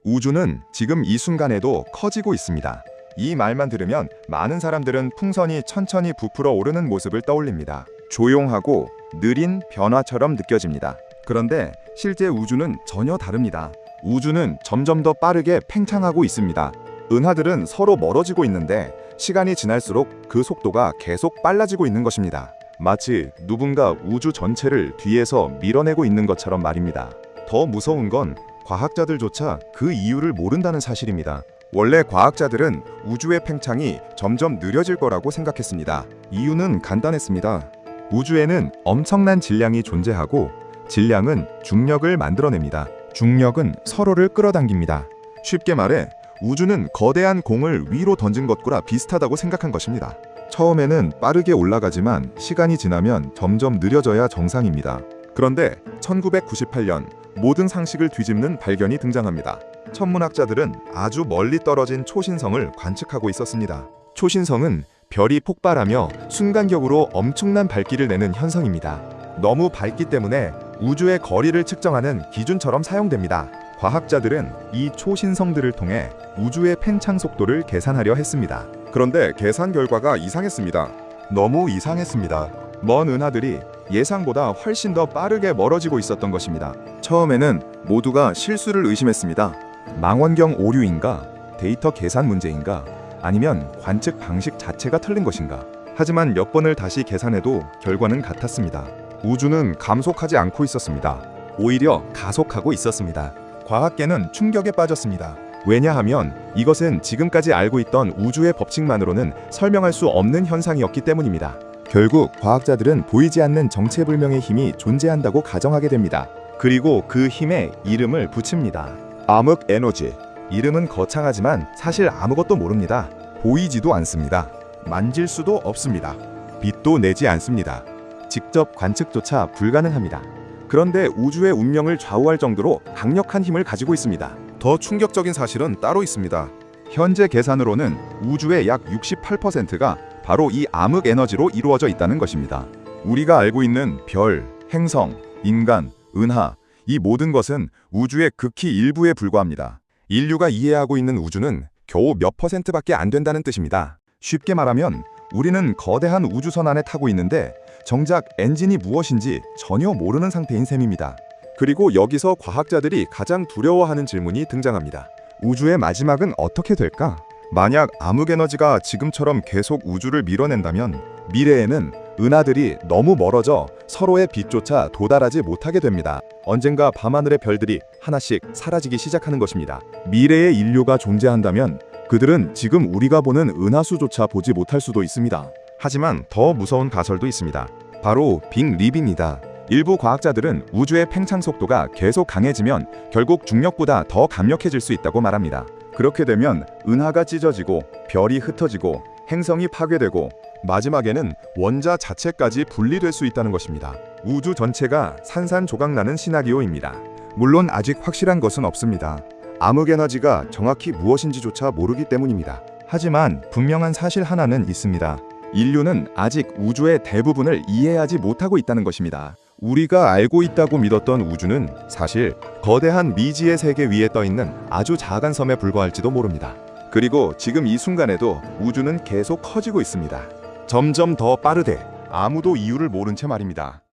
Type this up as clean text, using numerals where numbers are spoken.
우주는 지금 이 순간에도 커지고 있습니다. 이 말만 들으면 많은 사람들은 풍선이 천천히 부풀어 오르는 모습을 떠올립니다. 조용하고 느린 변화처럼 느껴집니다. 그런데 실제 우주는 전혀 다릅니다. 우주는 점점 더 빠르게 팽창하고 있습니다. 은하들은 서로 멀어지고 있는데 시간이 지날수록 그 속도가 계속 빨라지고 있는 것입니다. 마치 누군가 우주 전체를 뒤에서 밀어내고 있는 것처럼 말입니다. 더 무서운 건 과학자들조차 그 이유를 모른다는 사실입니다. 원래 과학자들은 우주의 팽창이 점점 느려질 거라고 생각했습니다. 이유는 간단했습니다. 우주에는 엄청난 질량이 존재하고 질량은 중력을 만들어냅니다. 중력은 서로를 끌어당깁니다. 쉽게 말해 우주는 거대한 공을 위로 던진 것과 비슷하다고 생각한 것입니다. 처음에는 빠르게 올라가지만 시간이 지나면 점점 느려져야 정상입니다. 그런데 1998년 모든 상식을 뒤집는 발견이 등장합니다. 천문학자들은 아주 멀리 떨어진 초신성을 관측하고 있었습니다. 초신성은 별이 폭발하며 순간적으로 엄청난 밝기를 내는 현상입니다. 너무 밝기 때문에 우주의 거리를 측정하는 기준처럼 사용됩니다. 과학자들은 이 초신성들을 통해 우주의 팽창 속도를 계산하려 했습니다. 그런데 계산 결과가 이상했습니다. 너무 이상했습니다. 먼 은하들이 예상보다 훨씬 더 빠르게 멀어지고 있었던 것입니다. 처음에는 모두가 실수를 의심했습니다. 망원경 오류인가? 데이터 계산 문제인가? 아니면 관측 방식 자체가 틀린 것인가? 하지만 몇 번을 다시 계산해도 결과는 같았습니다. 우주는 감속하지 않고 있었습니다. 오히려 가속하고 있었습니다. 과학계는 충격에 빠졌습니다. 왜냐하면 이것은 지금까지 알고 있던 우주의 법칙만으로는 설명할 수 없는 현상이었기 때문입니다. 결국 과학자들은 보이지 않는 정체불명의 힘이 존재한다고 가정하게 됩니다. 그리고 그 힘에 이름을 붙입니다. 암흑 에너지. 이름은 거창하지만 사실 아무것도 모릅니다. 보이지도 않습니다. 만질 수도 없습니다. 빛도 내지 않습니다. 직접 관측조차 불가능합니다. 그런데 우주의 운명을 좌우할 정도로 강력한 힘을 가지고 있습니다. 더 충격적인 사실은 따로 있습니다. 현재 계산으로는 우주의 약 68%가 바로 이 암흑 에너지로 이루어져 있다는 것입니다. 우리가 알고 있는 별, 행성, 인간, 은하, 이 모든 것은 우주의 극히 일부에 불과합니다. 인류가 이해하고 있는 우주는 겨우 몇 %밖에 안 된다는 뜻입니다. 쉽게 말하면 우리는 거대한 우주선 안에 타고 있는데 정작 엔진이 무엇인지 전혀 모르는 상태인 셈입니다. 그리고 여기서 과학자들이 가장 두려워하는 질문이 등장합니다. 우주의 마지막은 어떻게 될까? 만약 암흑에너지가 지금처럼 계속 우주를 밀어낸다면 미래에는 은하들이 너무 멀어져 서로의 빛조차 도달하지 못하게 됩니다. 언젠가 밤하늘의 별들이 하나씩 사라지기 시작하는 것입니다. 미래의 인류가 존재한다면 그들은 지금 우리가 보는 은하수조차 보지 못할 수도 있습니다. 하지만 더 무서운 가설도 있습니다. 바로 빅립입니다. 일부 과학자들은 우주의 팽창 속도가 계속 강해지면 결국 중력보다 더 강력해질 수 있다고 말합니다. 그렇게 되면 은하가 찢어지고 별이 흩어지고 행성이 파괴되고 마지막에는 원자 자체까지 분리될 수 있다는 것입니다. 우주 전체가 산산조각나는 시나리오입니다. 물론 아직 확실한 것은 없습니다. 암흑에너지가 정확히 무엇인지조차 모르기 때문입니다. 하지만 분명한 사실 하나는 있습니다. 인류는 아직 우주의 대부분을 이해하지 못하고 있다는 것입니다. 우리가 알고 있다고 믿었던 우주는 사실 거대한 미지의 세계 위에 떠있는 아주 작은 섬에 불과할지도 모릅니다. 그리고 지금 이 순간에도 우주는 계속 커지고 있습니다. 점점 더 빠르되 아무도 이유를 모른 채 말입니다.